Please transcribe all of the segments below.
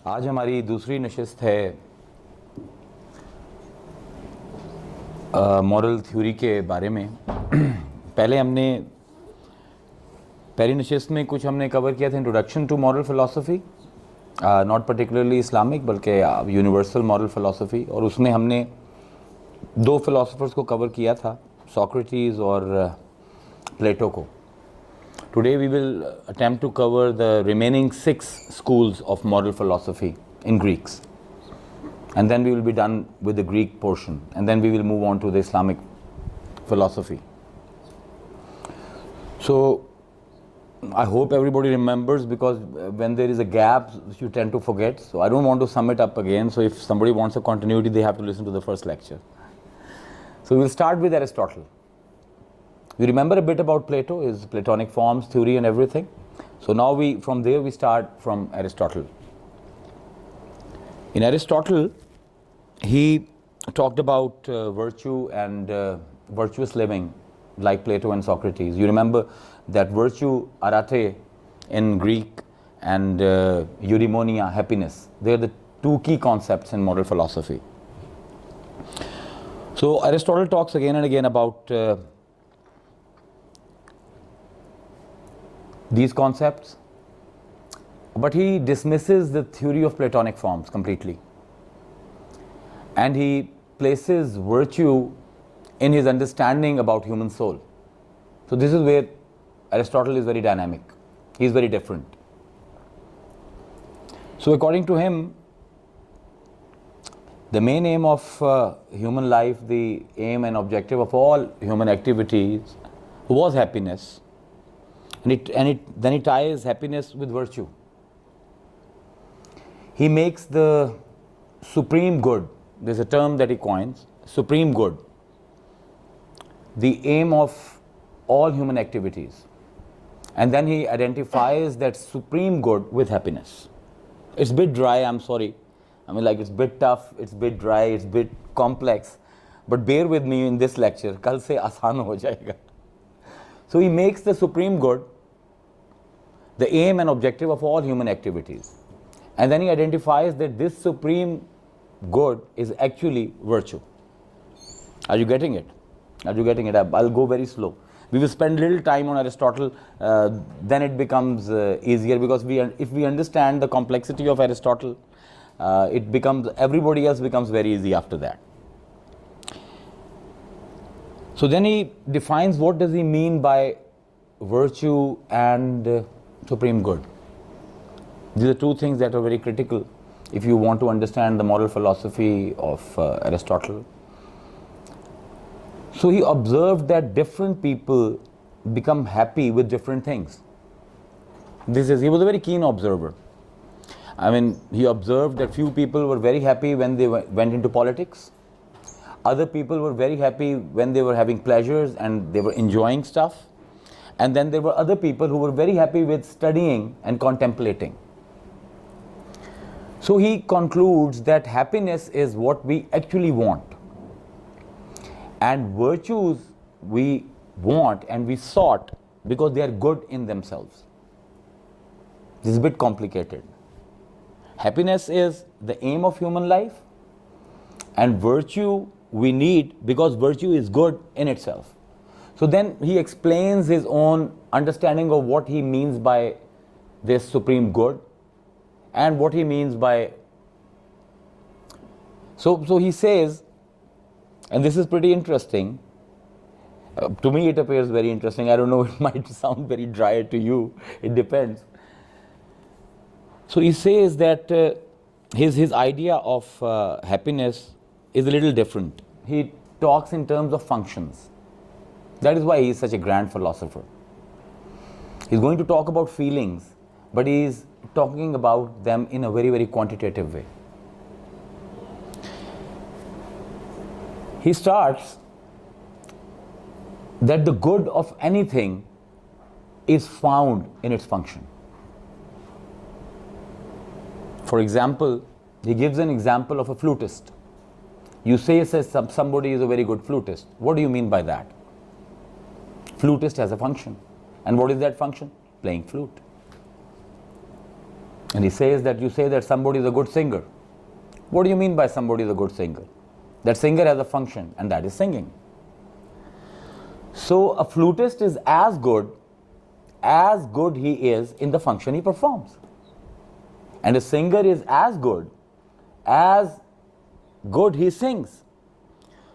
आज हमारी दूसरी नशिस्त है मॉरल थ्योरी के बारे में। पहले हमने पहली नशिस्त में कुछ हमने कवर किया था, introduction to moral philosophy, not particularly Islamic बल्कि यूनिवर्सल मॉरल फ़िलासफ़ी, और उसमें हमने दो फ़िलासफ़र्स को कवर किया था, सोक्रेटिस और प्लेटो को। Today we will attempt to cover the remaining 6 schools of moral philosophy in Greeks, and then we will be done with the Greek portion, and then we will move on to the Islamic philosophy. So I hope everybody remembers, because when there is a gap you tend to forget, so I don't want to sum it up again. So if somebody wants a continuity, they have to listen to the first lecture. So we'll start with Aristotle. You remember a bit about Plato, his Platonic forms, theory and everything. So now from there we start from Aristotle. In Aristotle, he talked about virtue and virtuous living like Plato and Socrates. You remember that virtue, arate in Greek, and eudaimonia, happiness. They are the two key concepts in moral philosophy. So Aristotle talks again and again about these concepts, but he dismisses the theory of Platonic forms completely, and he places virtue in his understanding about human soul. So this is where Aristotle is very dynamic. He is very different. So according to him, the main aim of human life, the aim and objective of all human activities was happiness. Then he ties happiness with virtue. He makes the supreme good, there's a term that he coins, supreme good, the aim of all human activities. And then he identifies that supreme good with happiness. It's a bit dry, I'm sorry. I mean, like, it's a bit tough, it's a bit dry, it's a bit complex. But bear with me in this lecture. Kal se aasan ho jayega. So he makes the supreme good the aim and objective of all human activities. And then he identifies that this supreme good is actually virtue. Are you getting it? Are you getting it? I'll go very slow. We will spend little time on Aristotle, then it becomes easier, because if we understand the complexity of Aristotle, everybody else becomes very easy after that. So then he defines what does he mean by virtue and supreme good. These are two things that are very critical if you want to understand the moral philosophy of Aristotle. So he observed that different people become happy with different things. He was a very keen observer. I mean, he observed that few people were very happy when they went into politics. Other people were very happy when they were having pleasures and they were enjoying stuff. And then there were other people who were very happy with studying and contemplating. So he concludes that happiness is what we actually want, and virtues we want and we sought because they are good in themselves. This is a bit complicated. Happiness is the aim of human life, and virtue we need because virtue is good in itself. So then he explains his own understanding of what he means by this supreme good and what he means by. So he says, and this is pretty interesting. To me it appears very interesting. I don't know, it might sound very dry to you. It depends. So he says that his idea of happiness is a little different. He talks in terms of functions. That is why he is such a grand philosopher. He's going to talk about feelings, but he is talking about them in a very, very quantitative way. He starts that the good of anything is found in its function. For example, he gives an example of a flutist. You say somebody is a very good flutist. What do you mean by that? Flutist has a function. And what is that function? Playing flute. And he says that you say that somebody is a good singer. What do you mean by somebody is a good singer? That singer has a function, and that is singing. So a flutist is as good he is in the function he performs. And a singer is as good he sings.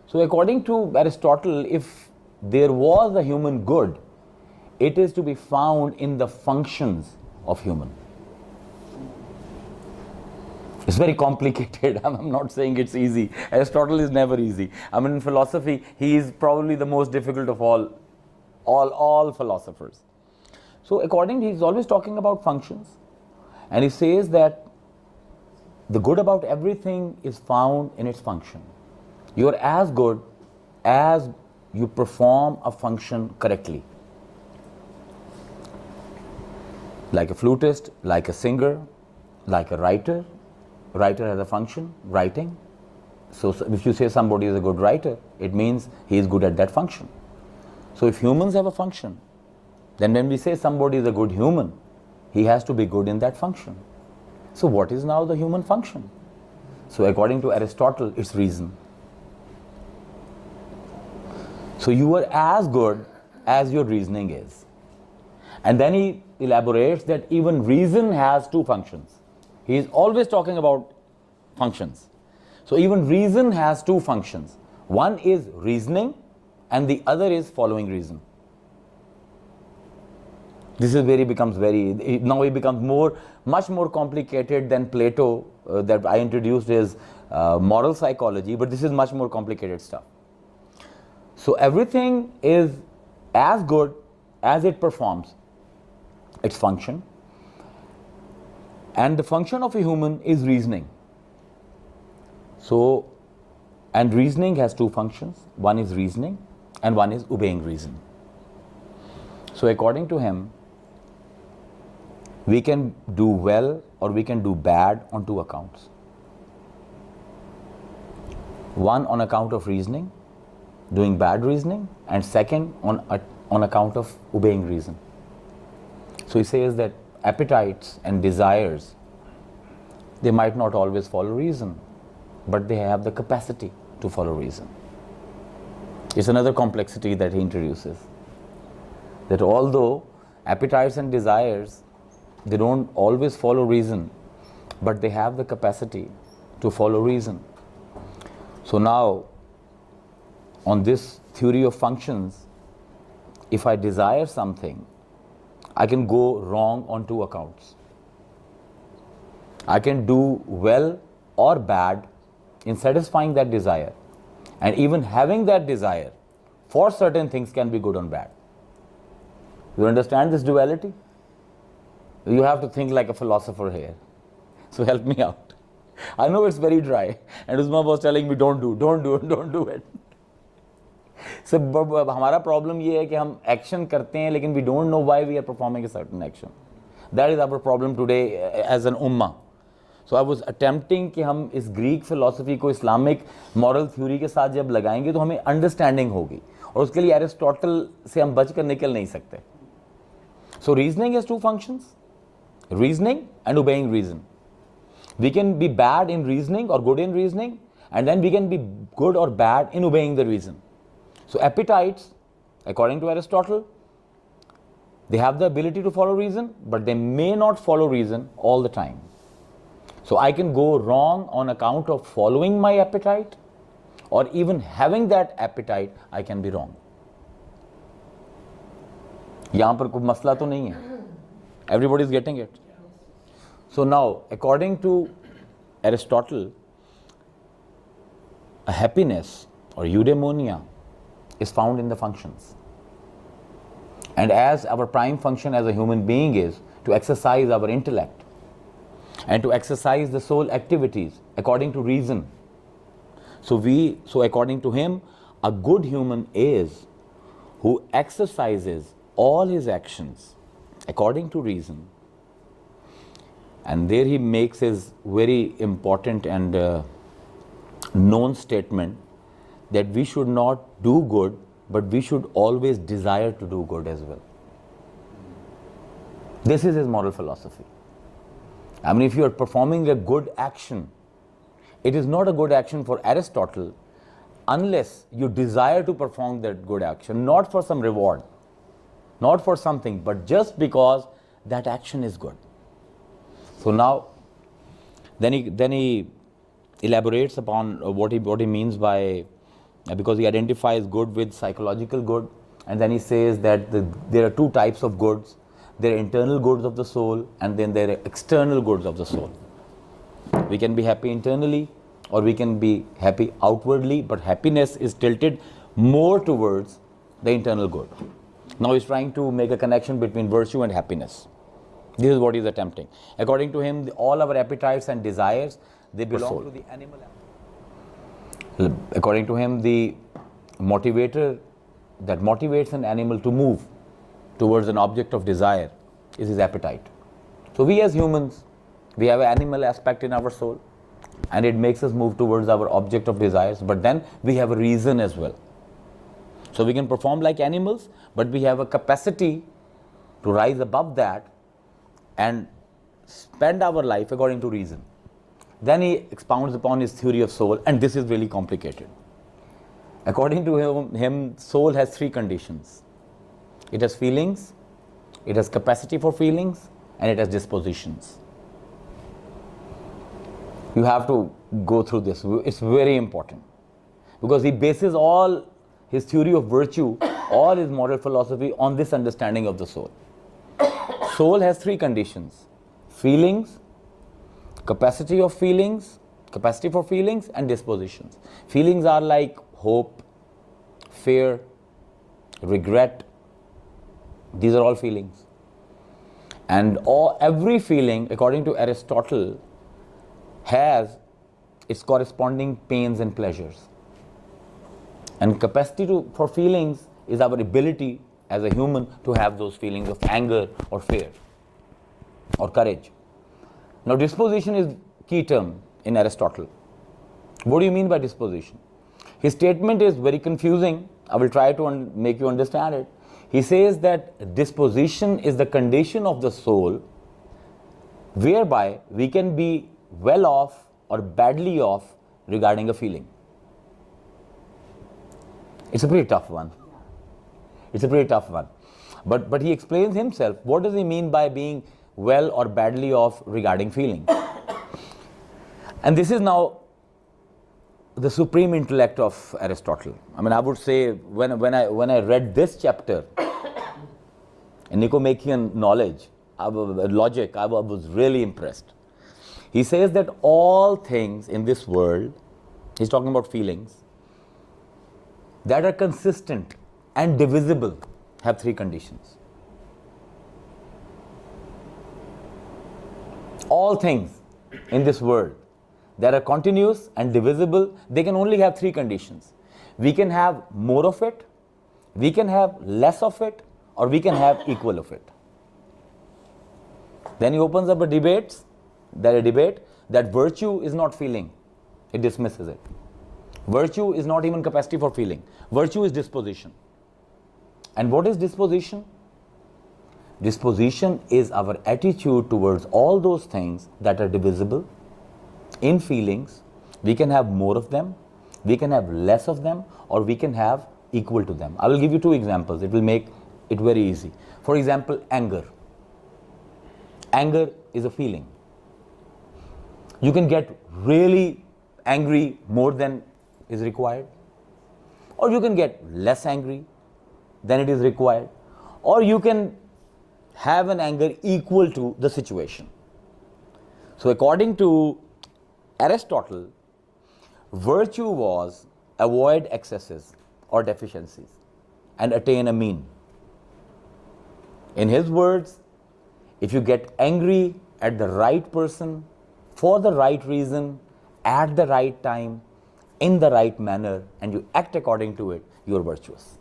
So according to Aristotle, if there was a human good, it is to be found in the functions of human. It's very complicated. I'm not saying it's easy. Aristotle is never easy. I mean, in philosophy, he is probably the most difficult of all philosophers. So accordingly, he's always talking about functions. And he says that the good about everything is found in its function. You're as good as you perform a function correctly. Like a flutist, like a singer, like a writer. Writer has a function, writing. So if you say somebody is a good writer, it means he is good at that function. So if humans have a function, then when we say somebody is a good human, he has to be good in that function. So what is now the human function? So according to Aristotle, it's reason. So you are as good as your reasoning is. And then he elaborates that even reason has two functions. He is always talking about functions. So even reason has two functions. One is reasoning and the other is following reason. This is where he becomes much more complicated than Plato that I introduced is moral psychology, but this is much more complicated stuff. So everything is as good as it performs its function. And the function of a human is reasoning. So, and reasoning has two functions. One is reasoning and one is obeying reason. So according to him, we can do well or we can do bad on two accounts. One on account of reasoning, doing bad reasoning, and second on account of obeying reason. So he says that appetites and desires, they might not always follow reason, but they have the capacity to follow reason. It's another complexity that he introduces. That although appetites and desires, they don't always follow reason, but they have the capacity to follow reason. So now, on this theory of functions, if I desire something, I can go wrong on two accounts. I can do well or bad in satisfying that desire. And even having that desire for certain things can be good or bad. You understand this duality? You have to think like a philosopher here. So help me out. I know it's very dry. And Uzma was telling me, don't do it. So हमारा problem ये है कि हम action करते हैं लेकिन we don't know why we are performing a certain action. That is our problem today as an ummah. So I was attempting कि हम इस Greek philosophy को Islamic moral theory के साथ जब लगाएंगे तो हमें understanding होगी और उसके लिए Aristotle से हम बच कर निकल नहीं सकते. So reasoning has two functions, reasoning and obeying reason. We can be bad in reasoning or good in reasoning, and then we can be good or bad in obeying the reason. So appetites, according to Aristotle, they have the ability to follow reason, but they may not follow reason all the time. So I can go wrong on account of following my appetite, or even having that appetite, I can be wrong. यहाँ पर कोई मसला तो नहीं है. Everybody is getting it. So now, according to Aristotle, a happiness or eudaimonia is found in the functions. And as our prime function as a human being is to exercise our intellect and to exercise the soul activities according to reason. So according to him, a good human is who exercises all his actions according to reason. And there he makes his very important and known statement that we should not do good, but we should always desire to do good as well. This is his moral philosophy. I mean, if you are performing a good action, it is not a good action for Aristotle unless you desire to perform that good action, not for some reward, not for something, but just because that action is good. So now, then he elaborates upon what he means by, because he identifies good with psychological good, and then he says that there are two types of goods. There are internal goods of the soul, and then there are external goods of the soul. We can be happy internally, or we can be happy outwardly, but happiness is tilted more towards the internal good. Now he's trying to make a connection between virtue and happiness. This is what he's attempting. According to him, all our appetites and desires, they belong to the animal. According to him, the motivator that motivates an animal to move towards an object of desire is his appetite. So we as humans, we have an animal aspect in our soul, and it makes us move towards our object of desires, but then we have a reason as well. So we can perform like animals, but we have a capacity to rise above that and spend our life according to reason. Then he expounds upon his theory of soul, and this is really complicated. According to him, soul has three conditions. It has feelings, it has capacity for feelings, and it has dispositions. You have to go through this. It's very important, because he bases all his theory of virtue, all his moral philosophy on this understanding of the soul. Soul has three conditions: feelings, capacity of feelings, capacity for feelings, and dispositions. Feelings are like hope, fear, regret. These are all feelings. And every feeling, according to Aristotle, has its corresponding pains and pleasures. And capacity for feelings is our ability as a human to have those feelings of anger or fear or courage. Now, disposition is key term in Aristotle. What do you mean by disposition? His statement is very confusing. I will try to make you understand it. He says that disposition is the condition of the soul whereby we can be well off or badly off regarding a feeling. It's a pretty tough one. It's a pretty tough one. But he explains himself. What does he mean by being well or badly off regarding feeling? And this is now the supreme intellect of Aristotle. I mean, I would say when I read this chapter in Nicomachean logic, I was really impressed. He says that all things in this world, he's talking about feelings, that are consistent and divisible have three conditions. All things in this world that are continuous and divisible, they can only have three conditions. We can have more of it, we can have less of it, or we can have equal of it. Then he opens up a debate that virtue is not feeling. It dismisses it. Virtue is not even capacity for feeling. Virtue is disposition. And what is disposition? Disposition is our attitude towards all those things that are divisible in feelings. We can have more of them, we can have less of them, or we can have equal to them. I will give you two examples. It will make it very easy. For example, anger. Anger is a feeling. You can get really angry more than is required, or you can get less angry than it is required, or you can have an anger equal to the situation. So according to Aristotle, virtue was avoid excesses or deficiencies and attain a mean. In his words, if you get angry at the right person, for the right reason, at the right time, in the right manner, and you act according to it, you are virtuous.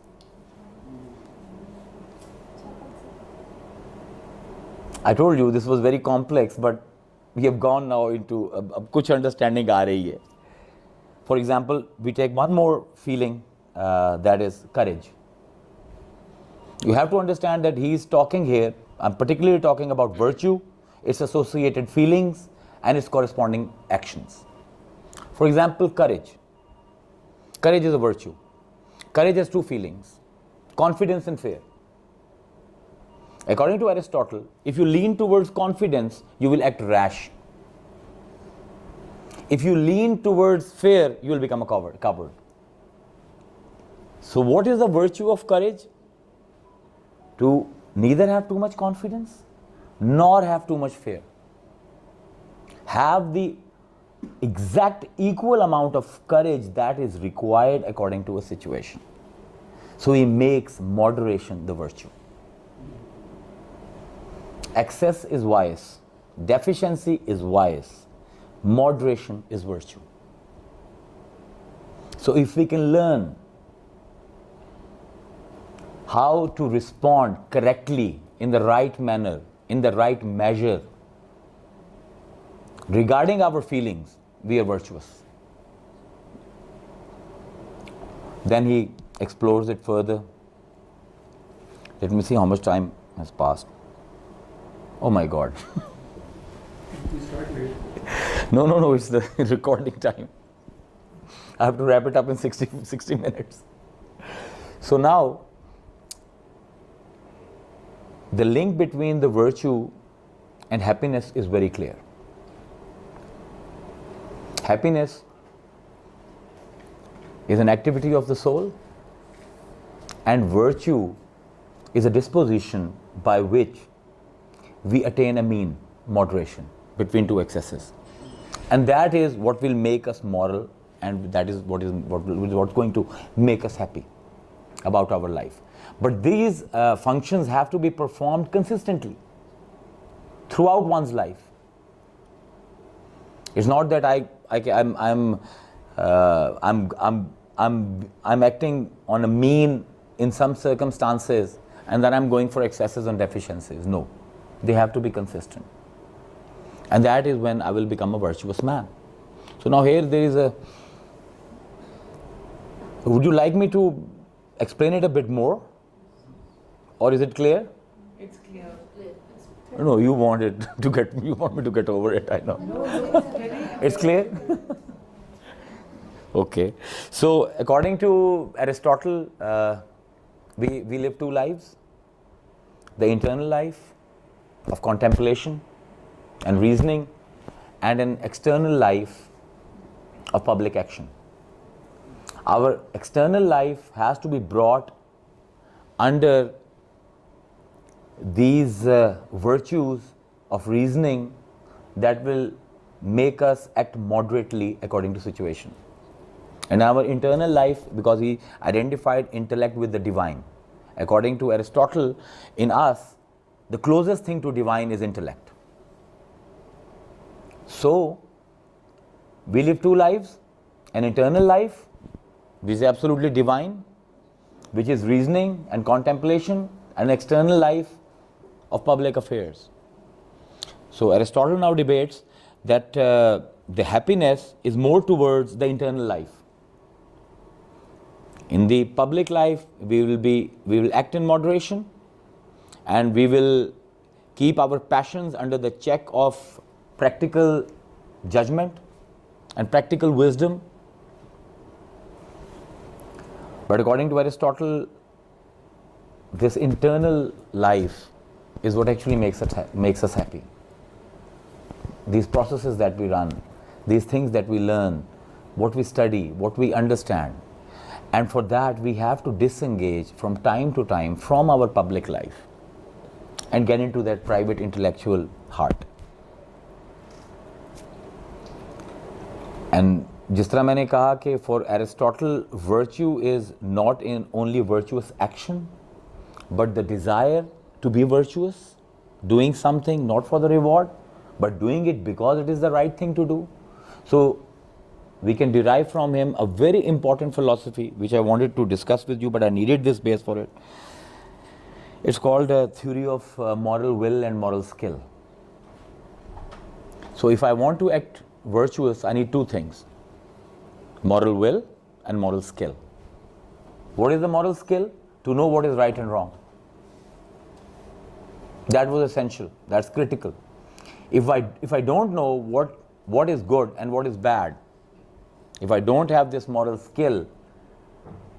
I told you this was very complex, but we have gone now into kuch understanding aa rahi hai. For example, we take one more feeling, that is courage. You have to understand that he is talking here, I'm particularly talking about virtue. its associated feelings, and its corresponding actions. For example, courage. Courage is a virtue. Courage has two feelings, confidence and fear. According to Aristotle, if you lean towards confidence, you will act rash. If you lean towards fear, you will become a coward. So what is the virtue of courage? To neither have too much confidence, nor have too much fear. Have the exact equal amount of courage that is required according to a situation. So he makes moderation the virtue. Excess is vice, deficiency is vice, moderation is virtue. So if we can learn how to respond correctly in the right manner, in the right measure, regarding our feelings, we are virtuous. Then he explores it further. Let me see how much time has passed. Oh my God. We start late. No, it's the recording time. I have to wrap it up in 60 minutes. So now, the link between the virtue and happiness is very clear. Happiness is an activity of the soul, and virtue is a disposition by which we attain a mean moderation between two excesses. And that is what will make us moral, and that is what's going to make us happy about our life. But these functions have to be performed consistently throughout one's life. It's not that I'm acting on a mean in some circumstances and then I'm going for excesses and deficiencies. No, they have to be consistent. And that is when I will become a virtuous man. So now here there is a... Would you like me to explain it a bit more? Or is it clear? It's clear. No, you want me to get over it, I know. No, It's clear? Okay. So according to Aristotle, we live two lives. The internal life of contemplation and reasoning, and an external life of public action. Our external life has to be brought under these virtues of reasoning that will make us act moderately according to situation. And our internal life, because he identified intellect with the divine. According to Aristotle, in us, the closest thing to divine is intellect. So, we live two lives, an internal life, which is absolutely divine, which is reasoning and contemplation, and an external life of public affairs. So, Aristotle now debates that the happiness is more towards the internal life. In the public life, we will act in moderation, and we will keep our passions under the check of practical judgment and practical wisdom. But according to Aristotle, this internal life is what actually makes us happy. These processes that we run, these things that we learn, what we study, what we understand. And for that, we have to disengage from time to time from our public life and get into that private intellectual heart. And जिस तरह मैंने कहा कि for Aristotle, virtue is not in only virtuous action, but the desire to be virtuous, doing something not for the reward, but doing it because it is the right thing to do. So we can derive from him a very important philosophy which I wanted to discuss with you, but I needed this base for it. It's called a theory of moral will and moral skill. So if I want to act virtuous, I need two things: moral will and moral skill. What is the moral skill? To know what is right and wrong. That was essential, that's critical. If I don't know what is good and what is bad, if I don't have this moral skill,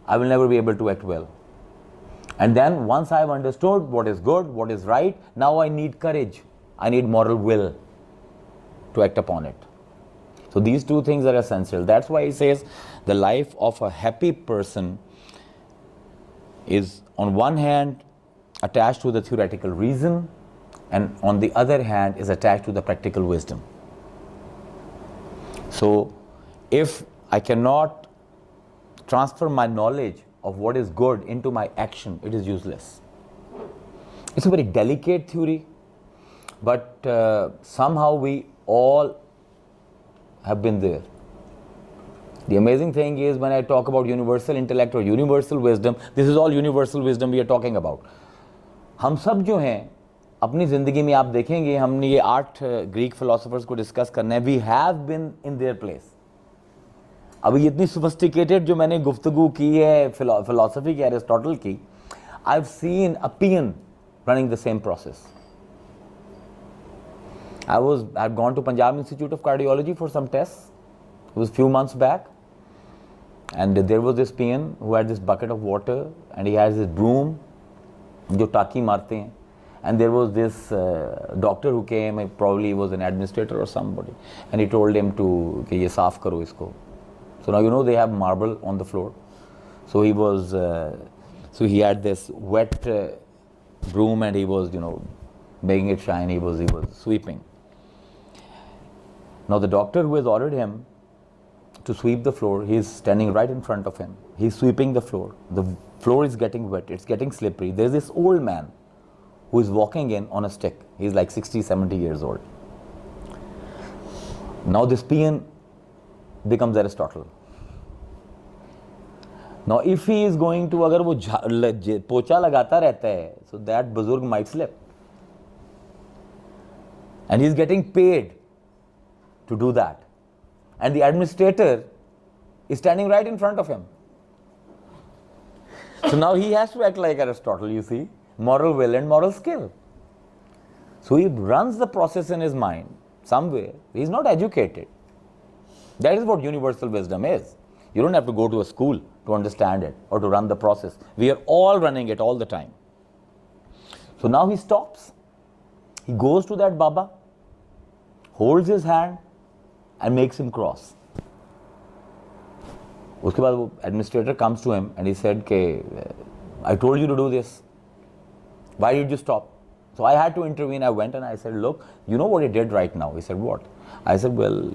I will never be able to act well. And then once I have understood what is good, what is right, now I need courage. I need moral will to act upon it. So these two things are essential. That's why he says the life of a happy person is on one hand attached to the theoretical reason, and on the other hand is attached to the practical wisdom. So if I cannot transfer my knowledge of what is good into my action, it is useless. It's a very delicate theory, but somehow we all have been there. The amazing thing is, when I talk about universal intellect or universal wisdom, this is all universal wisdom we are talking about. हम सब जो हैं अपनी ज़िंदगी में, आप देखेंगे हमने ये 8 ग्रीक फिलोसोफर्स को डिस्कस करना है. We have been in their place. अभी इतनी सोफिस्टिकेटेड जो मैंने गुफ्तगू की है फिलोसफी की, एरिस्टोटल की, I have seen a peon running the same process. I had gone to Punjab Institute of Cardiology for some tests. It was a few months back, and there was this peon who had this bucket of water, and he has his broom, जो टाकी मारते हैं. And there was this doctor who came, probably he was an administrator or somebody, and he told him to कि ये साफ करो इसको. So now you know they have marble on the floor. So he was, so he had this wet broom, and he was, making it shine. He was sweeping. Now the doctor who has ordered him to sweep the floor, he is standing right in front of him. He is sweeping the floor. The floor is getting wet. It's getting slippery. There is this old man who is walking in on a stick. He is like 60, 70 years old. Now this peon becomes Aristotle. Now if he is going to, अगर वो पोछा लगाता रहता है, so that बुजुर्ग might slip. And he is getting paid to do that. And the administrator is standing right in front of him. So now he has to act like Aristotle, you see, moral will and moral skill. So he runs the process in his mind somewhere. He is not educated. That is what universal wisdom is. You don't have to go to a school to understand it or to run the process. We are all running it all the time. So now he stops. He goes to that Baba, holds his hand, and makes him cross. उसके बाद वो administrator comes to him and he said कि I told you to do this. Why did you stop? So I had to intervene. I went and I said, look, you know what he did right now? He said, what? I said, well,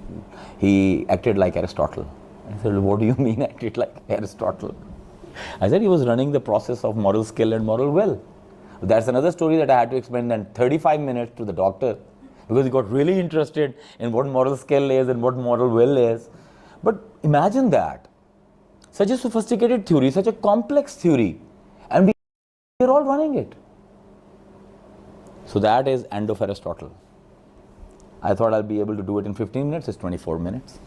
he acted like Aristotle. I said, what do you mean acted like Aristotle? I said he was running the process of moral skill and moral will. That's another story that I had to explain then 35 minutes to the doctor, because he got really interested in what moral skill is and what moral will is. But imagine that. Such a sophisticated theory, such a complex theory, and we are all running it. So that is end of Aristotle. I thought I'll be able to do it in 15 minutes, it's 24 minutes.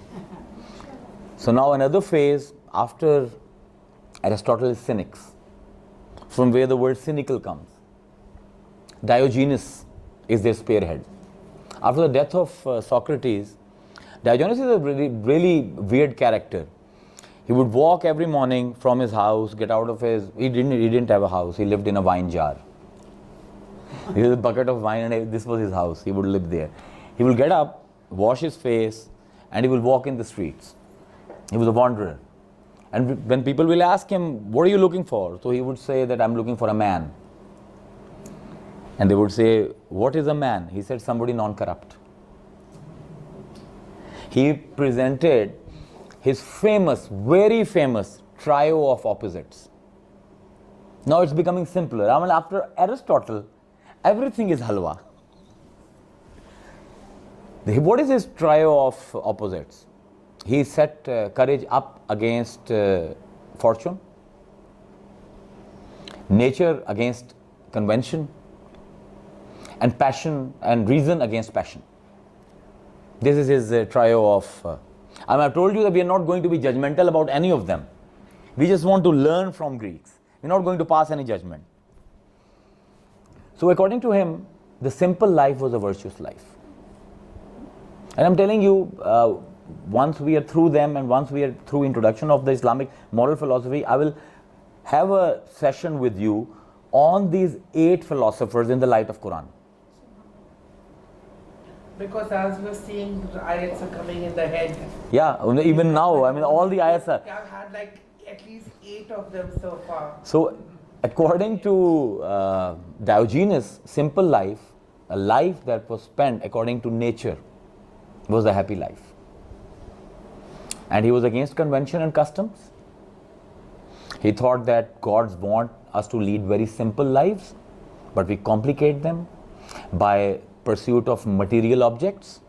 So now another phase after Aristotle is cynics, from where the word cynical comes. Diogenes is their spearhead. After the death of Socrates, Diogenes is a really weird character. He would walk every morning from his house, get out of his, he didn't have a house, he lived in a wine jar. He had a bucket of wine and this was his house, he would live there. He will get up, wash his face, and he will walk in the streets. He was a wanderer. And when people will ask him, what are you looking for? So he would say that I'm looking for a man. And they would say, what is a man? He said, somebody non-corrupt. He presented his famous, very famous trio of opposites. Now it's becoming simpler. I mean, after Aristotle, everything is halwa. What is his trio of opposites? He set courage up against fortune, nature against convention, and passion and reason against passion. This is his trio of... I've told you that we are not going to be judgmental about any of them. We just want to learn from Greeks. We're not going to pass any judgment. So according to him, the simple life was a virtuous life. And I'm telling you, once we are through them and once we are through introduction of the Islamic moral philosophy, I will have a session with you on these 8 philosophers in the light of Quran. Because as we're seeing, the ayats are coming in the head. Yeah, even now, I mean, all the ayats are. I've had like at least 8 of them so far. So, according to Diogenes, simple life, a life that was spent according to nature, was a happy life. And he was against convention and customs. He thought that gods want us to lead very simple lives, but we complicate them by pursuit of material objects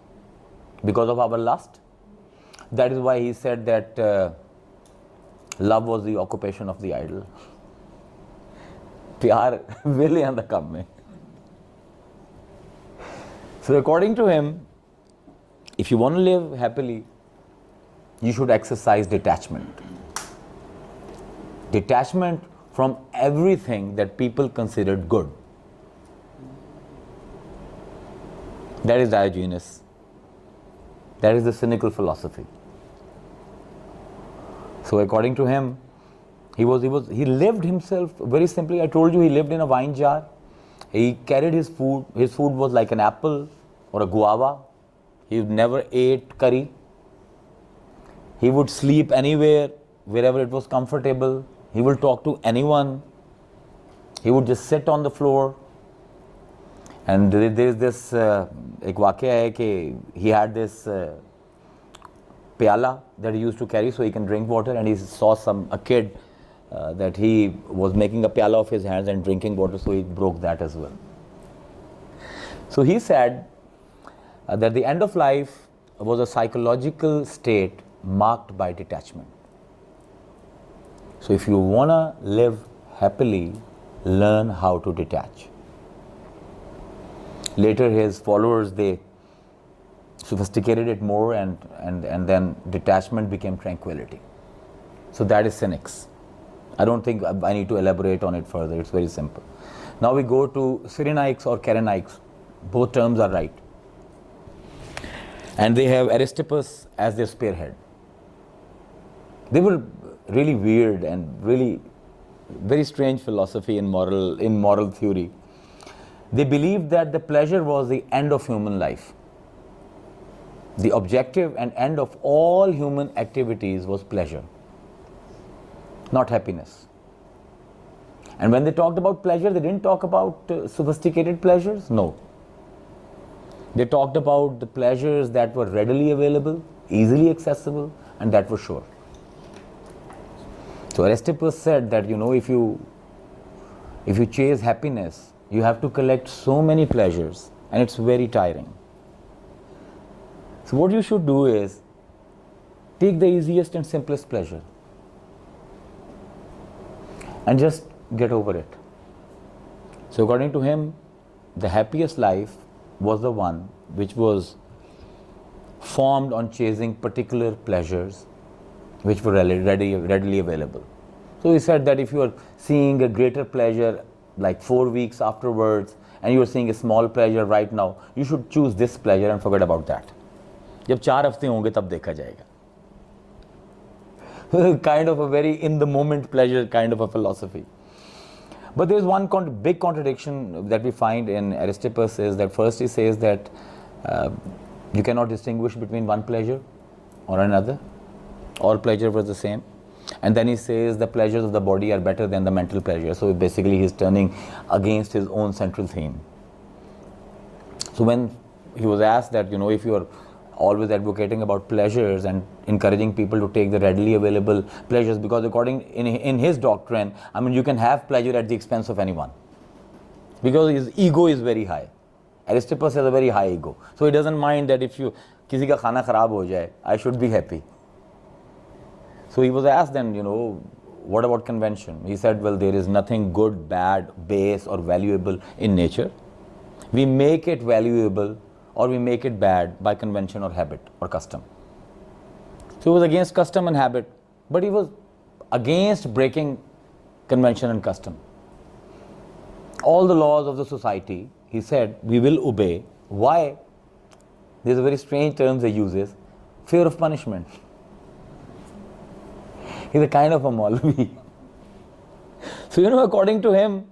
because of our lust. That is why he said that love was the occupation of the idol. Pyar will and the kam mein. So according to him, if you want to live happily, you should exercise detachment. Detachment from everything that people considered good. That is Diogenes. That is the cynical philosophy. So according to him, he lived himself very simply. I told you he lived in a wine jar. He carried his food. His food was like an apple or a guava. He never ate curry. He would sleep anywhere, wherever it was comfortable. He would talk to anyone. He would just sit on the floor. And there is this, ek waqia hai ki he had this pyala that he used to carry so he can drink water, and he saw a kid that he was making a pyala of his hands and drinking water, so he broke that as well. So he said that the end of life was a psychological state marked by detachment. So if you want to live happily, learn how to detach. Later his followers, they sophisticated it more, and then detachment became tranquility. So that is cynics. I don't think I need to elaborate on it further. It's very simple. Now we go to Cyrenaics or Kerenaics. Both terms are right. And they have Aristippus as their spearhead. They were really weird and really very strange philosophy in moral theory. They believed that the pleasure was the end of human life. The objective and end of all human activities was pleasure, not happiness. And when they talked about pleasure, they didn't talk about sophisticated pleasures. No. They talked about the pleasures that were readily available, easily accessible, and that were sure. So Aristippus said that, if you chase happiness, you have to collect so many pleasures, and it's very tiring. So what you should do is take the easiest and simplest pleasure and just get over it. So according to him, the happiest life was the one which was formed on chasing particular pleasures which were readily available. So he said that if you are seeing a greater pleasure like 4 weeks afterwards, and you are seeing a small pleasure right now, you should choose this pleasure and forget about that. जब 4 हफ्ते होंगे तब देखा जाएगा. Kind of a very in the moment pleasure kind of a philosophy. But there is one big contradiction that we find in Aristippus, is that first he says that you cannot distinguish between one pleasure or another. All pleasure was the same. And then he says the pleasures of the body are better than the mental pleasure. So basically he's turning against his own central theme. So when he was asked that, if you are always advocating about pleasures and encouraging people to take the readily available pleasures, because according in his doctrine, you can have pleasure at the expense of anyone, because his ego is very high. Aristippus has a very high ego, so he doesn't mind that if किसी का खाना खराब हो जाए, I should be happy. So he was asked then, what about convention? He said, well, there is nothing good, bad, base or valuable in nature. We make it valuable or we make it bad by convention or habit or custom. So he was against custom and habit, but he was against breaking convention and custom. All the laws of the society, he said, we will obey. Why? There's a very strange term he uses, fear of punishment. He's a kind of a Maulvi. So, according to him,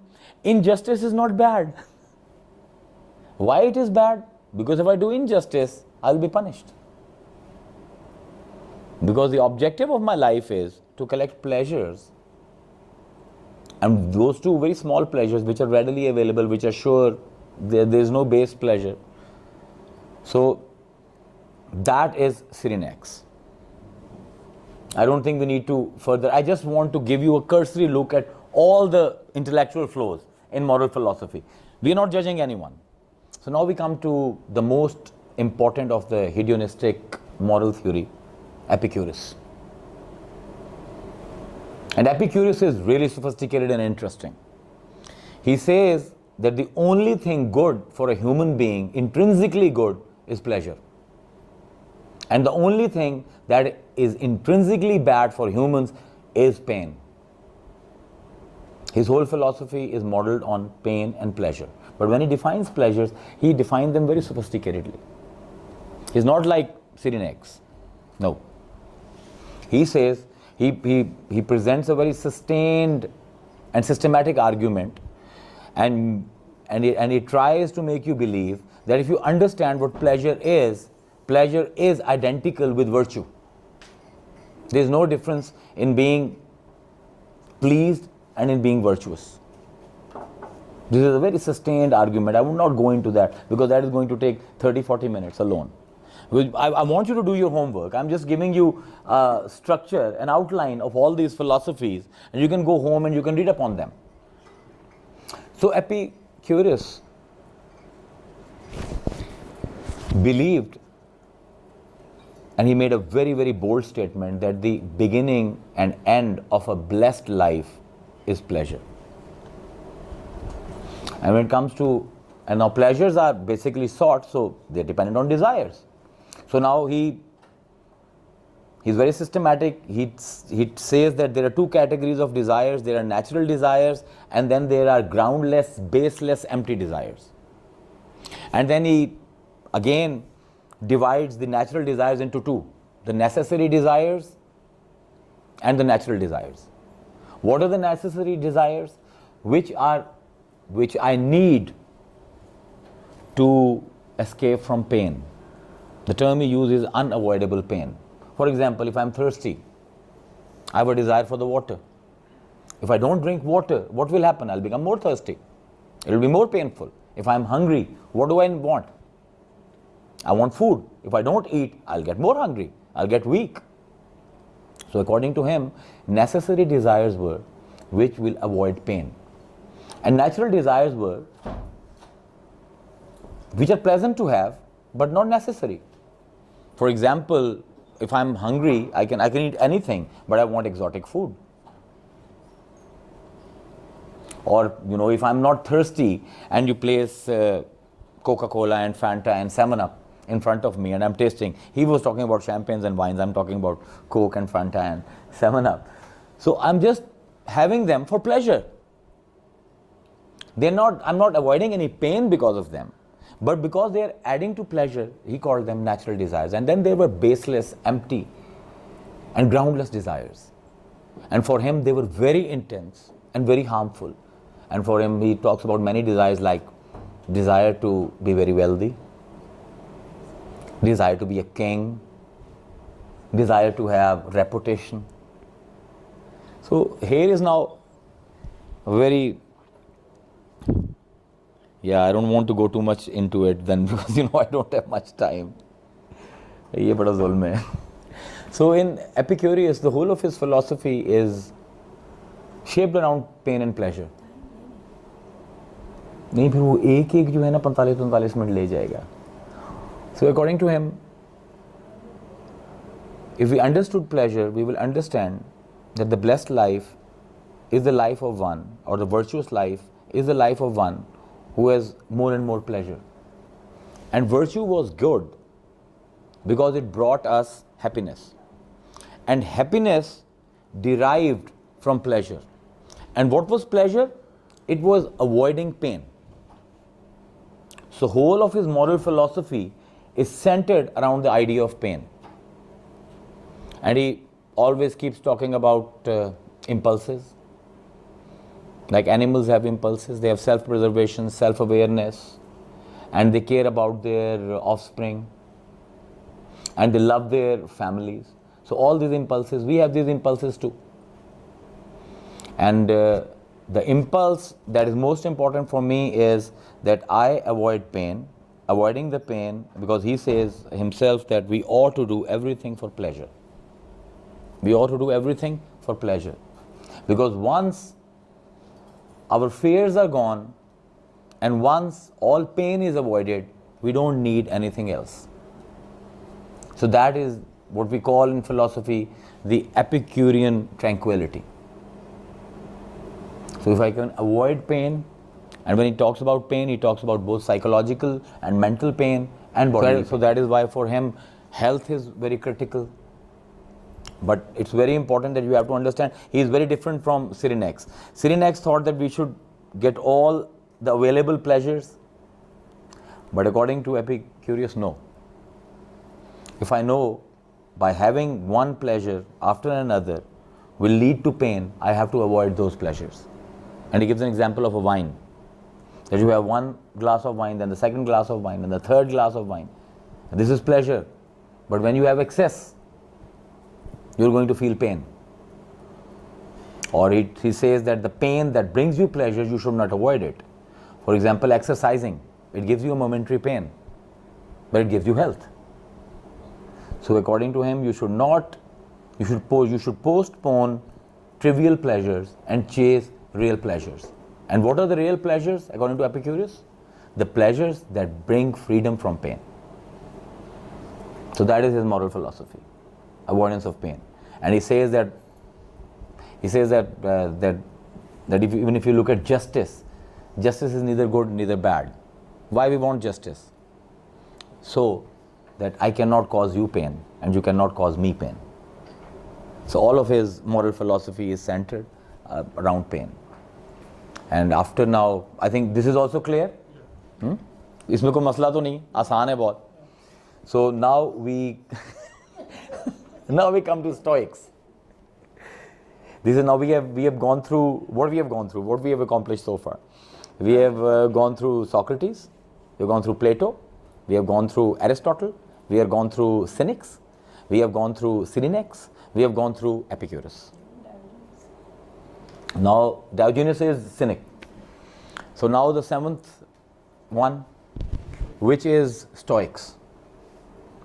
injustice is not bad. Why it is bad? Because if I do injustice, I'll be punished. Because the objective of my life is to collect pleasures, and those two very small pleasures which are readily available, which are sure, there is no base pleasure. So that is Cyrenax. I don't think we need to further. I just want to give you a cursory look at all the intellectual flows in moral philosophy. We are not judging anyone. So now we come to the most important of the hedonistic moral theory, Epicurus. And Epicurus is really sophisticated and interesting. He says that the only thing good for a human being, intrinsically good, is pleasure. And the only thing that is intrinsically bad for humans is pain. His whole philosophy is modeled on pain and pleasure. But when he defines pleasures, he defines them very sophisticatedly. He's not like Cyrenax. No. He says, he presents a very sustained and systematic argument, and he tries to make you believe that if you understand what pleasure is identical with virtue. There is no difference in being pleased and in being virtuous. This is a very sustained argument. I will not go into that because that is going to take 30-40 minutes alone. I want you to do your homework. I'm just giving you a structure, an outline of all these philosophies, and you can go home and you can read upon them. So Epicurus believed, and he made a very, very bold statement, that the beginning and end of a blessed life is pleasure. And when it comes to, and now pleasures are basically sought, so they're dependent on desires. So now he's very systematic. He says that there are two categories of desires. There are natural desires, and then there are groundless, baseless, empty desires. And then he again divides the natural desires into two: the necessary desires and the natural desires. What are the necessary desires? Which I need to escape from pain. The term he uses is unavoidable pain. For example, if I'm thirsty, I have a desire for the water. If I don't drink water, what will happen? I'll become more thirsty. It will be more painful. If I'm hungry, what do I want? I want food. If I don't eat, I'll get more hungry. I'll get weak. So according to him, necessary desires were which will avoid pain. And natural desires were which are pleasant to have, but not necessary. For example, if I'm hungry, I can eat anything, but I want exotic food. Or, if I'm not thirsty and you place Coca-Cola and Fanta and 7-Up in front of me and I'm tasting. He was talking about champagnes and wines. I'm talking about Coke and Fanta and 7-Up. So I'm just having them for pleasure. I'm not avoiding any pain because of them. But because they are adding to pleasure, he called them natural desires. And then there were baseless, empty, and groundless desires. And for him, they were very intense and very harmful. And for him, he talks about many desires like desire to be very wealthy, desire to be a king, desire to have reputation. So here is now a very... I don't want to go too much into it then because I don't have much time. Ye bada zulm hai. So in Epicurus, the whole of his philosophy is shaped around pain and pleasure. नहीं फिर वो एक जो है ना 45-45 minute ले जाएगा. So according to him, if we understood pleasure, we will understand that the blessed life is the life of one, or the virtuous life is the life of one who has more and more pleasure. And virtue was good because it brought us happiness. And happiness derived from pleasure. And what was pleasure? It was avoiding pain. So whole of his moral philosophy is centered around the idea of pain. And he always keeps talking about impulses. Like animals have impulses, they have self-preservation, self-awareness, and they care about their offspring, and they love their families. So all these impulses, we have these impulses too. And the impulse that is most important for me is that I avoid pain, avoiding the pain, because he says himself that we ought to do everything for pleasure. We ought to do everything for pleasure. Because once our fears are gone and once all pain is avoided, we don't need anything else. So that is what we call in philosophy the Epicurean tranquility. So if I can avoid pain, and when he talks about pain, he talks about both psychological and mental pain and bodily pain. So that is why for him health is very critical. But it's very important that you have to understand he is very different from Cyrenaics. Cyrenaics thought that we should get all the available pleasures, but according to Epicurus, no. If I know by having one pleasure after another will lead to pain, I have to avoid those pleasures. And he gives an example of a wine. That you have one glass of wine, then the second glass of wine, and the third glass of wine. And this is pleasure. But when you have excess, you're going to feel pain. Or he says that the pain that brings you pleasure, you should not avoid it. For example, exercising, it gives you a momentary pain, but it gives you health. So according to him, you should postpone trivial pleasures and chase real pleasures. And what are the real pleasures according to Epicurus? The pleasures that bring freedom from pain. So that is his moral philosophy, avoidance of pain. And he says that even if you look at justice, justice is neither good neither bad. Why we want justice? So that I cannot cause you pain and you cannot cause me pain. So all of his moral philosophy is centered around pain. And after now, I think this is also clear. इसमें कोई मसला तो नहीं, आसान है बहुत. So now we come to Stoics. This is now we have gone through what we have accomplished so far. We have gone through Socrates, we have gone through Plato, we have gone through Aristotle, we have gone through Cynics, we have gone through Cyrenaics, we have gone through Epicurus. Now Diogenes is cynic. So now the seventh one, which is Stoics.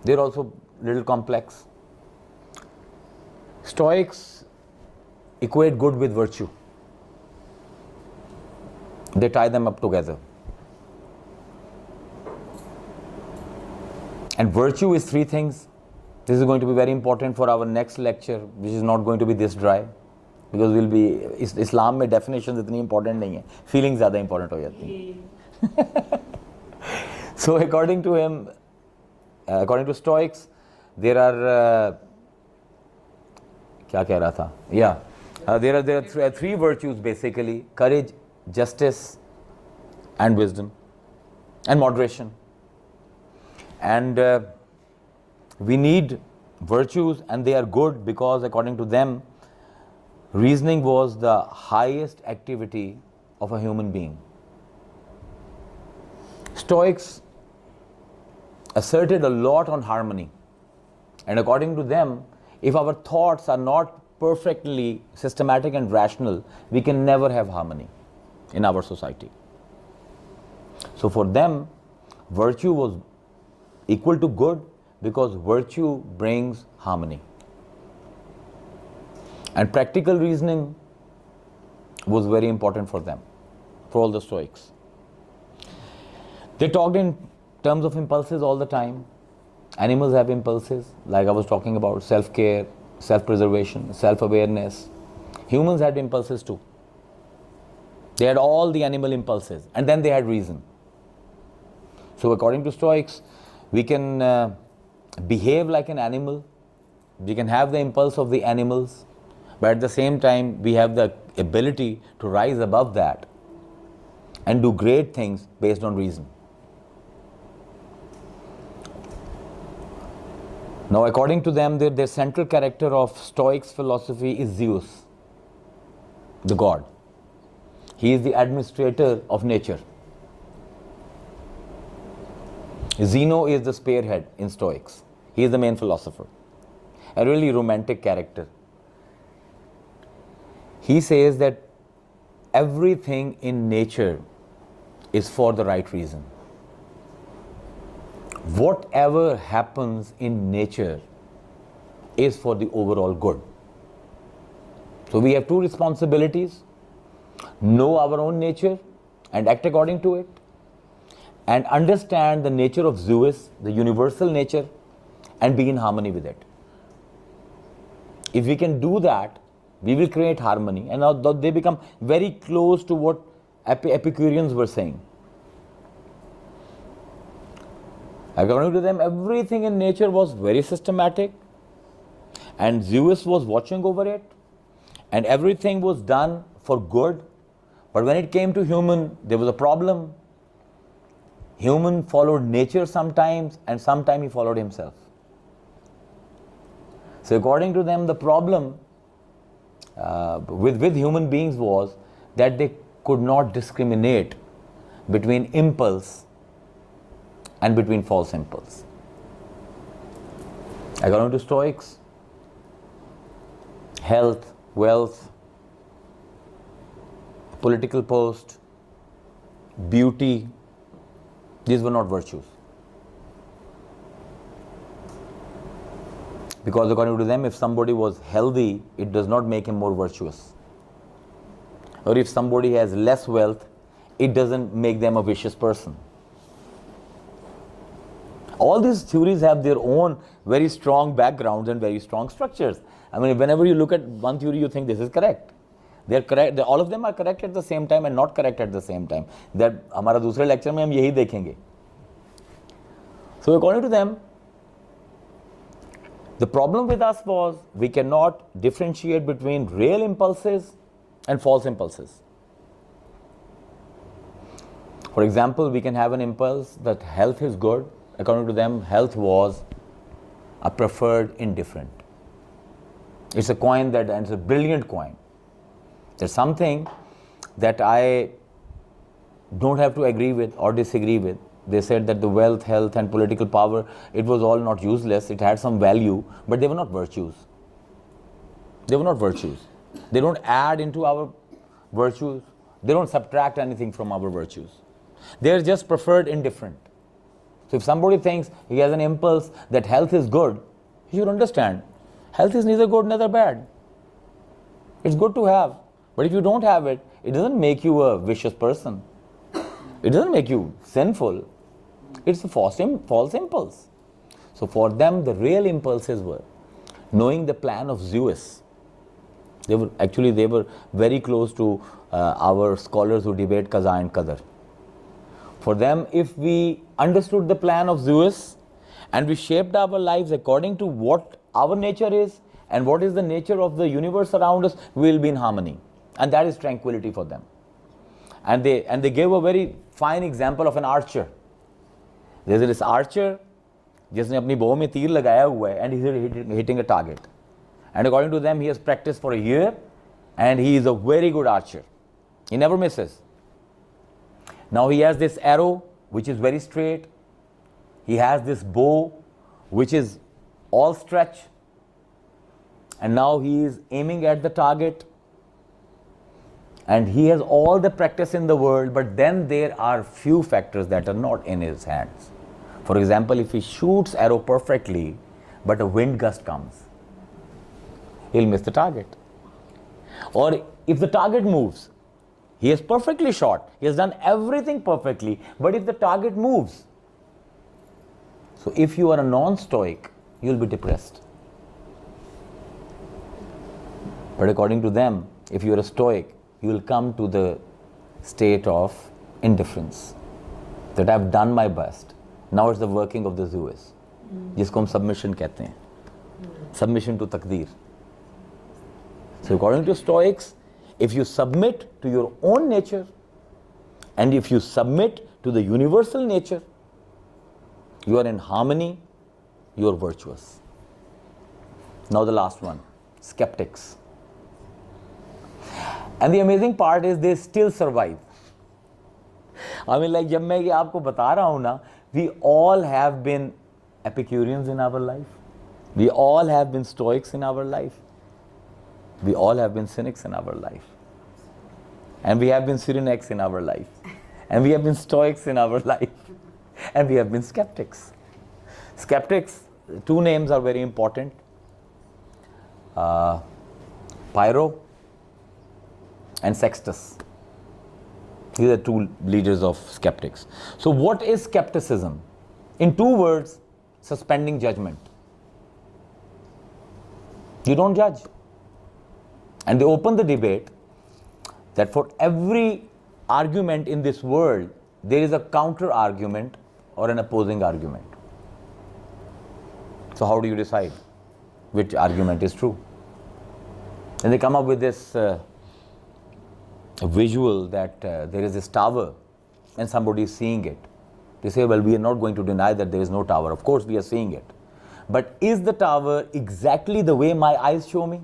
They're also a little complex. Stoics equate good with virtue. They tie them up together. And virtue is three things. This is going to be very important for our next lecture, which is not going to be this dry, because we'll be Islam में definitions इतनी important नहीं है, feelings ज़्यादा important हो जाती हैं. So according to him, according to Stoics, there are क्या कह रहा था? There are three virtues basically: courage, justice, and wisdom, and moderation. And we need virtues, and they are good because according to them, reasoning was the highest activity of a human being. Stoics asserted a lot on harmony, and according to them, if our thoughts are not perfectly systematic and rational, we can never have harmony in our society. So for them, virtue was equal to good because virtue brings harmony. And practical reasoning was very important for them, for all the Stoics. They talked in terms of impulses all the time. Animals have impulses, like I was talking about, self-care, self-preservation, self-awareness. Humans had impulses too. They had all the animal impulses, and then they had reason. So according to Stoics, we can behave like an animal, we can have the impulse of the animals, but at the same time we have the ability to rise above that and do great things based on reason. Now, according to them, their central character of Stoics philosophy is Zeus, the god. He is the administrator of nature. Zeno is the spearhead in Stoics. He is the main philosopher, a really romantic character. He says that everything in nature is for the right reason. Whatever happens in nature is for the overall good. So we have two responsibilities: know our own nature and act according to it, and understand the nature of Zeus, the universal nature, and be in harmony with it. If we can do that, we will create harmony, and now they become very close to what Epicureans were saying. According to them, everything in nature was very systematic, and Zeus was watching over it, and everything was done for good. But when it came to human, there was a problem. Human followed nature sometimes, and sometimes he followed himself. So according to them, the problem with human beings was that they could not discriminate between impulse and between false impulse. According to Stoics, health, wealth, political post, beauty, these were not virtues. Because according to them, if somebody was healthy, it does not make him more virtuous. Or if somebody has less wealth, it doesn't make them a vicious person. All these theories have their own very strong backgrounds and very strong structures. I mean, whenever you look at one theory, you think this is correct. They're correct. All of them are correct at the same time and not correct at the same time. That हमारा दूसरे lecture में हम यही देखेंगे. So according to them, the problem with us was we cannot differentiate between real impulses and false impulses. For example, we can have an impulse that health is good. According to them, health was a preferred indifferent. It's a coin and it's a brilliant coin. There's something that I don't have to agree with or disagree with. They said that the wealth, health and political power, it was all not useless, it had some value, but they were not virtues. They were not virtues. They don't add into our virtues. They don't subtract anything from our virtues. They are just preferred indifferent. So if somebody thinks he has an impulse that health is good, he should understand, health is neither good nor bad. It's good to have. But if you don't have it, it doesn't make you a vicious person. It doesn't make you sinful. It's a false impulse. So for them, the real impulses were knowing the plan of Zeus. They were very close to our scholars who debate Qaza and Qadr. For them, if we understood the plan of Zeus and we shaped our lives according to what our nature is and what is the nature of the universe around us, we will be in harmony. And that is tranquility for them. And they gave a very fine example of an archer. There is this archer, जिसने अपनी bow में तीर लगाया हुआ है, and he is hitting a target. And according to them, he has practiced for a year, and he is a very good archer. He never misses. Now he has this arrow, which is very straight. He has this bow, which is all stretch. And now he is aiming at the target. And he has all the practice in the world, but then there are few factors that are not in his hands. For example, if he shoots arrow perfectly, but a wind gust comes, he'll miss the target. Or if the target moves, he has perfectly shot, he has done everything perfectly, but if the target moves, so if you are a non-stoic, you'll be depressed. But according to them, if you are a stoic, you will come to the state of indifference, that I've done my best. Now it's the working of the Zeus, जिसको हम submission कहते हैं, submission to taqdeer. So according to Stoics, if you submit to your own nature and if you submit to the universal nature, you are in harmony, you are virtuous. Now the last one, skeptics. And the amazing part is they still survive. I mean, like, जब मैं ये आपको बता रहा हूँ ना, we all have been Epicureans in our life. We all have been Stoics in our life. We all have been Cynics in our life. And we have been Cyrenaics in our life. And we have been Stoics in our life. And we have been skeptics. Skeptics, two names are very important. Pyrrho and Sextus. These are two leaders of skeptics. So what is skepticism? In two words, suspending judgment. You don't judge. And they open the debate that for every argument in this world, there is a counter argument or an opposing argument. So how do you decide which argument is true? And they come up with this visual that there is this tower and somebody is seeing it. They say, well, we are not going to deny that there is no tower. Of course, we are seeing it. But is the tower exactly the way my eyes show me?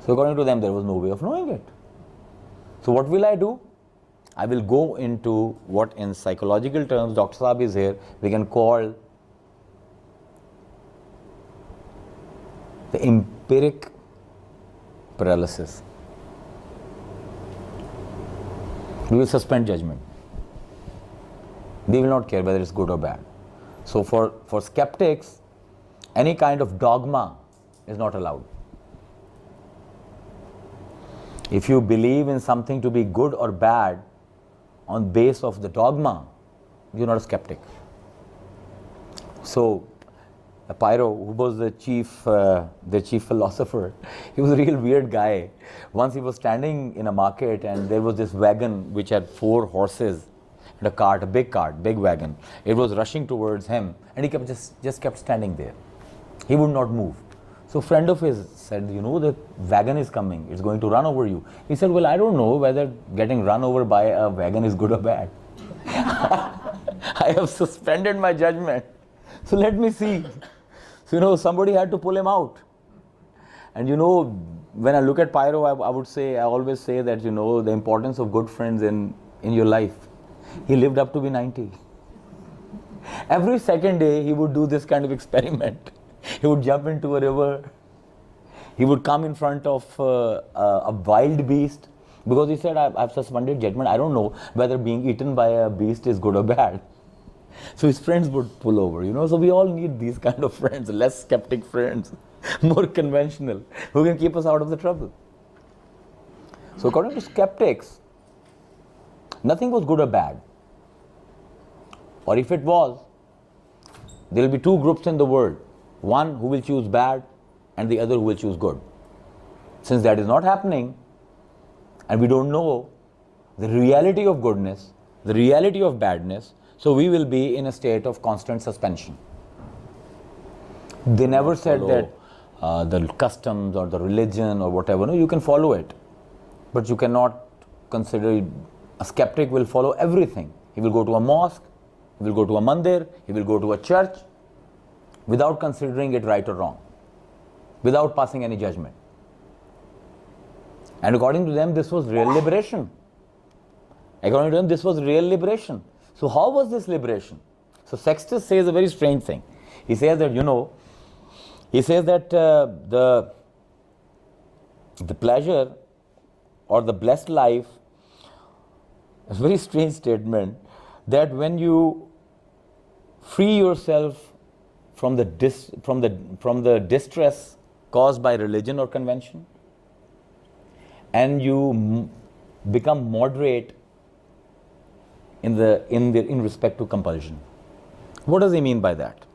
So according to them, there was no way of knowing it. So what will I do? I will go into what in psychological terms, Dr. Saab is here, we can call the empiric paralysis. We will suspend judgment. We will not care whether it's good or bad. So for skeptics, any kind of dogma is not allowed. If you believe in something to be good or bad on base of the dogma, you're not a skeptic. So Pyrrho, who was the chief philosopher, he was a real weird guy. Once he was standing in a market and there was this wagon which had 4 horses and a cart, a big wagon. It was rushing towards him and he kept just kept standing there. He would not move. So a friend of his said, you know, the wagon is coming, it's going to run over you. He said, well, I don't know whether getting run over by a wagon is good or bad. I have suspended my judgment. So let me see. So, you know, somebody had to pull him out. And, you know, when I look at Pyrrho, I always say that, you know, the importance of good friends in your life. He lived up to be 90. Every second day, he would do this kind of experiment. He would jump into a river. He would come in front of a wild beast. Because he said, I've suspended judgment. I don't know whether being eaten by a beast is good or bad. So his friends would pull over, you know. So we all need these kind of friends, less skeptic friends, more conventional, who can keep us out of the trouble. So according to skeptics, nothing was good or bad. Or if it was, there will be 2 groups in the world. One who will choose bad and the other who will choose good. Since that is not happening, and we don't know the reality of goodness, the reality of badness, so we will be in a state of constant suspension. They never said that the customs or the religion or whatever, no, you can follow it. But you cannot consider, a skeptic will follow everything. He will go to a mosque, he will go to a mandir, he will go to a church without considering it right or wrong, without passing any judgment. And according to them, this was real liberation. According to them, this was real liberation. So how was this liberation? So Sextus says a very strange thing. He says that, you know, he says that the pleasure or the blessed life, a very strange statement, that when you free yourself from the distress caused by religion or convention, and you become moderate in respect to compulsion. What does he mean by that?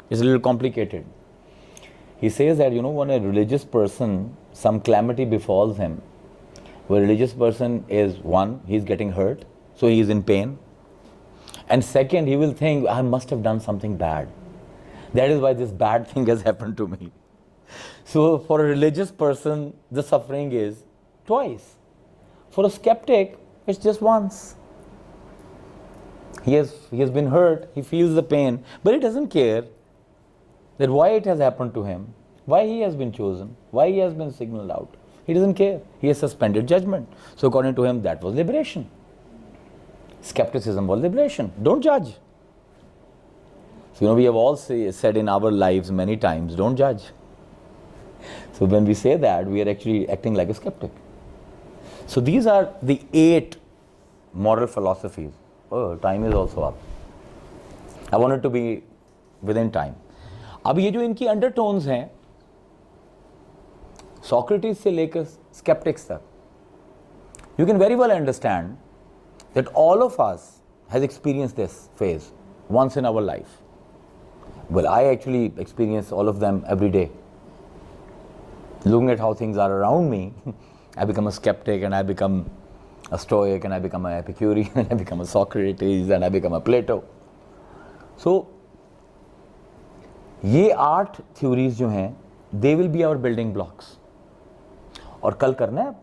It's a little complicated. He says that, you know, when a religious person, some calamity befalls him, where a religious person is, one, he's getting hurt, so he is in pain. And second, he will think, I must have done something bad. That is why this bad thing has happened to me. So for a religious person, the suffering is twice. For a skeptic, it's just once. He has been hurt, he feels the pain, but he doesn't care that why it has happened to him, why he has been chosen, why he has been signaled out. He doesn't care. He has suspended judgment. So according to him, that was liberation. Skepticism was liberation. Don't judge. So we have all said in our lives many times, don't judge. So when we say that, we are actually acting like a skeptic. So these are the 8 moral philosophies. Oh, time is also up. I want it to be within time. अब ये जो इनकी undertones हैं, Socrates से लेकर skeptics तक, you can very well understand that all of us has experienced this phase once in our life. Well, I actually experience all of them every day. Looking at how things are around me, I become a skeptic and I become a Stoic and I become an Epicurean and I become a Socrates and I become a Plato. So, ये 8 theories जो हैं, they will be our building blocks. और कल करना है,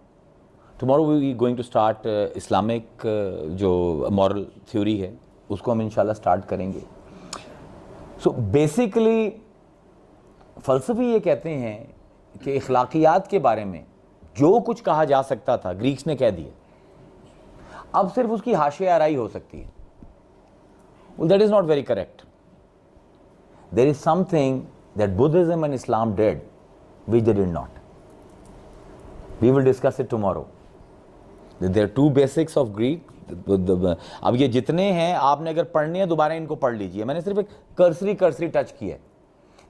tomorrow we are going to start Islamic जो moral theory है, उसको हम इंशाल्लाह start करेंगे. So basically, फ़लसफ़ी ये कहते हैं कि इखलाकियात के बारे में जो कुछ कहा जा सकता था, ग्रीक्स ने कह दिया. अब सिर्फ उसकी हाशिए आराई हो सकती है. Well, that is not very correct. There is something that Buddhism and Islam did, which they did not. We will discuss it tomorrow. There are 2 basics of Greek. अब ये जितने हैं, आपने अगर पढ़ने हैं दोबारा इनको पढ़ लीजिए. मैंने सिर्फ एक cursory touch किया.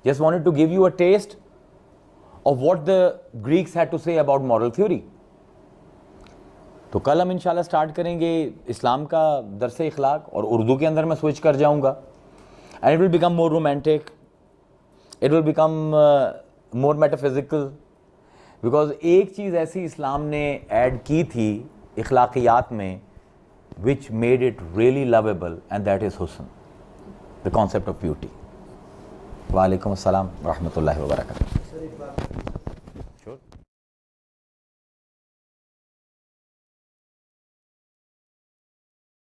Just wanted to give you a taste of what the Greeks had to say about moral theory. तो कल हम इंशाल्लाह स्टार्ट करेंगे इस्लाम का दर्स इखलाक और उर्दू के अंदर मैं स्विच कर जाऊंगा. And it will become more romantic. It will become more metaphysical. Because एक चीज़ ऐसी इस्लाम ने ऐड की थी इखलाकियात में, which made it really lovable, and that is husn, the concept of beauty. वालेकुम अस्सलाम व रहमतुल्लाहि व बरकातुहू.